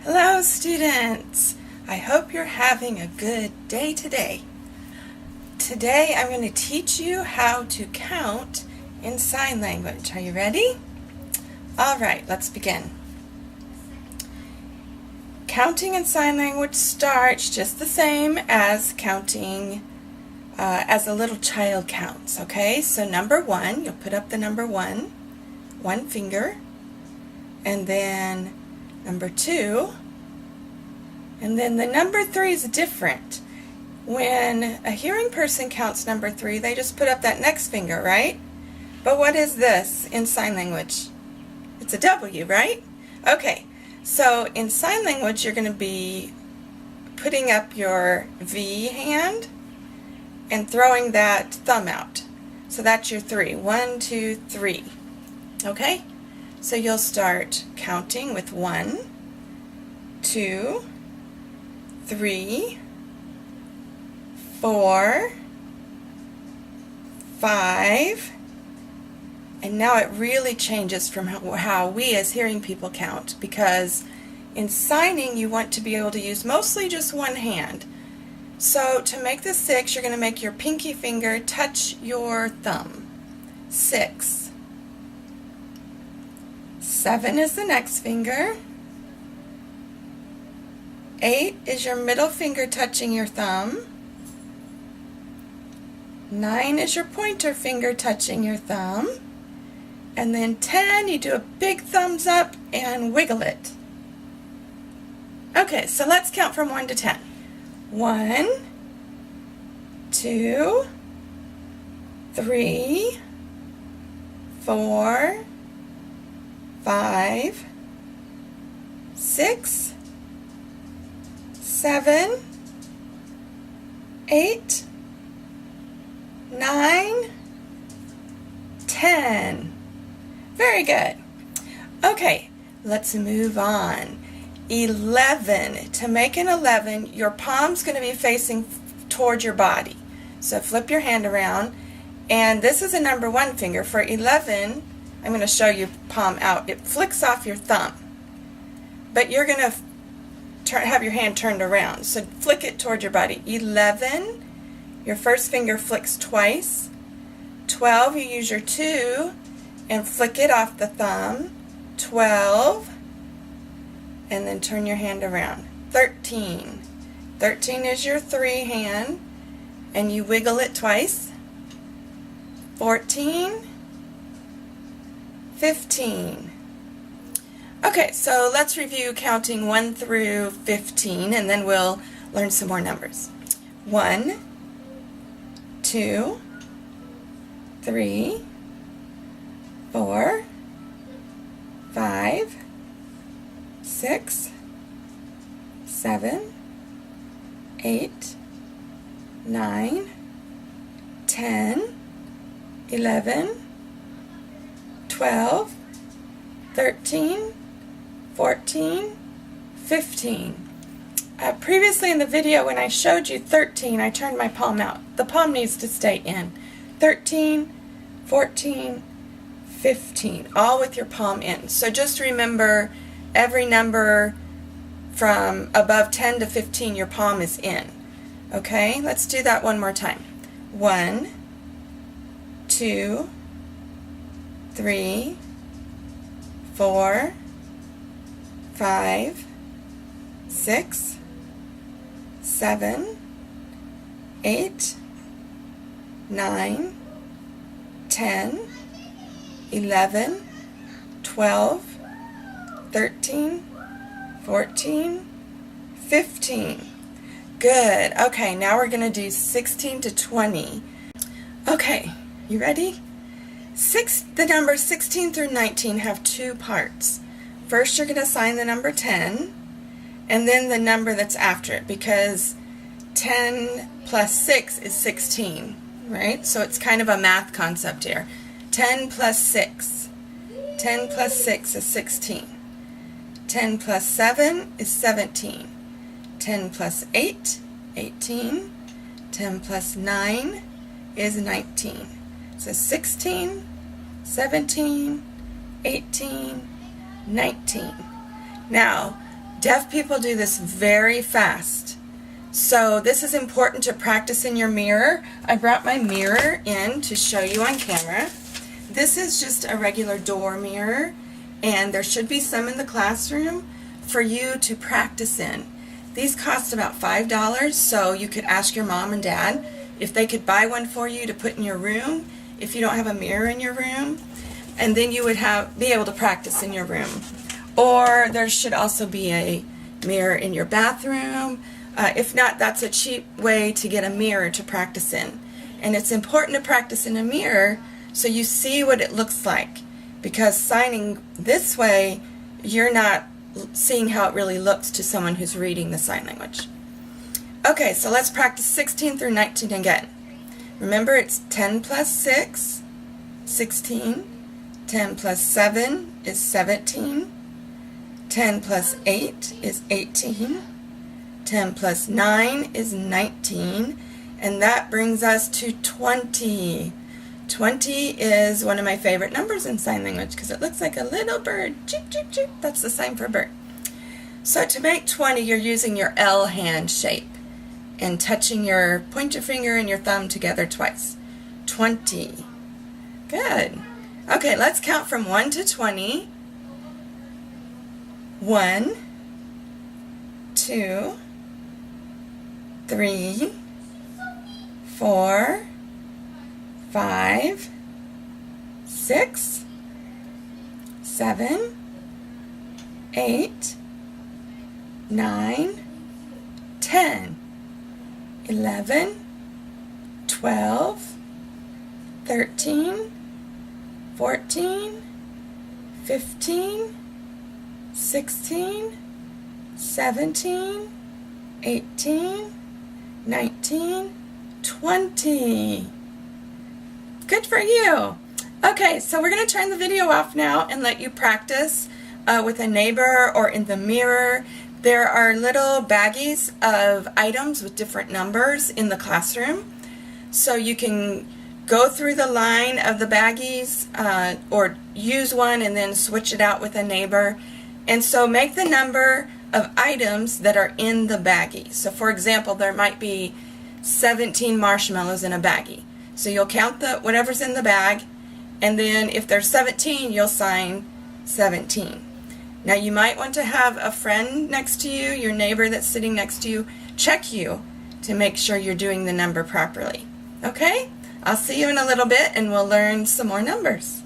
Hello students! I hope you're having a good day today. Today I'm going to teach you how to count in sign language. Are you ready? Alright, let's begin. Counting in sign language starts just the same as counting as a little child counts, okay? So number 1, you'll put up the number 1, one finger, and then number 2, and then the number 3 is different. When a hearing person counts number 3, they just put up that next finger, right? But what is this in sign language? It's a W, right? Okay, so in sign language you're going to be putting up your V hand and throwing that thumb out. So that's your 3. 1, 2, 3. Okay? So you'll start counting with 1, 2, 3, 4, 5, and now it really changes from how we as hearing people count, because in signing you want to be able to use mostly just one hand. So to make the 6, you're going to make your pinky finger touch your thumb. 6. 7 is the next finger. 8 is your middle finger touching your thumb. 9 is your pointer finger touching your thumb. And then 10, you do a big thumbs up and wiggle it. Okay, so let's count from 1 to 10. 1, 2, 3, 4, 5, 6, 7, 8, 9, 10. Very good. Okay, let's move on. 11. To make an 11, your palm's going to be facing toward your body. So flip your hand around, and this is a number 1 finger. For 11, I'm going to show you palm out. It flicks off your thumb, but you're going to have your hand turned around. So flick it toward your body. 11, your first finger flicks twice. 12, you use your 2 and flick it off the thumb. 12, and then turn your hand around. 13. 13 is your 3 hand, and you wiggle it twice. 14, 15. Okay, so let's review counting 1 through 15, and then we'll learn some more numbers. 1, 2, 3, 4, 5, 6, 7, 8, 9, 10, 11, 12, 13, 14, 15. Previously in the video when I showed you 13, I turned my palm out. The palm needs to stay in. 13, 14, 15, all with your palm in. So just remember, every number from above 10 to 15, your palm is in. Okay, let's do that one more time. 1, 2, 3, 4, 5, 6, 7, 8, 9, 10, 11, 12, 13, 14, 15. Good. Okay, now we're going to do 16 to 20. Okay, you ready? The numbers 16 through 19 have 2 parts. First you're going to assign the number 10, and then the number that's after it, because 10 plus 6 is 16, right? So it's kind of a math concept here. 10 plus 6. 10 plus 6 is 16. 10 plus 7 is 17. 10 plus 8, 18. 10 plus 9 is 19. So 16, 17, 18, 19. Now, Deaf people do this very fast. So this is important to practice in your mirror. I brought my mirror in to show you on camera. This is just a regular door mirror, and there should be some in the classroom for you to practice in. These cost about $5, so you could ask your mom and dad if they could buy one for you to put in your room if you don't have a mirror in your room, and then you would be able to practice in your room. Or there should also be a mirror in your bathroom. If not, that's a cheap way to get a mirror to practice in. And it's important to practice in a mirror so you see what it looks like, because signing this way, you're not seeing how it really looks to someone who's reading the sign language. Okay, so let's practice 16 through 19 again. Remember, it's 10 plus 6, 16. 10 plus 7 is 17. 10 plus 8 is 18. 10 plus 9 is 19. And that brings us to 20. 20 is one of my favorite numbers in sign language because it looks like a little bird. Cheep, cheep, cheep. That's the sign for a bird. So to make 20, you're using your L hand shape and touching your pointer finger and your thumb together twice. 20. Good. Okay, let's count from 1 to 20. 1, 2, 3, 4, 5, 6, 7, 8, 9, 10, 11, 12, 13, 14, 15, 16, 17, 18, 19, 20. Good for you. Okay, so we're going to turn the video off now and let you practice with a neighbor or in the mirror. There are little baggies of items with different numbers in the classroom. So you can go through the line of the baggies or use one and then switch it out with a neighbor. And so make the number of items that are in the baggie. So for example, there might be 17 marshmallows in a baggie. So you'll count whatever's in the bag, and then if there's 17, you'll sign 17. Now you might want to have a friend next to you, your neighbor that's sitting next to you, check you to make sure you're doing the number properly. Okay? I'll see you in a little bit and we'll learn some more numbers.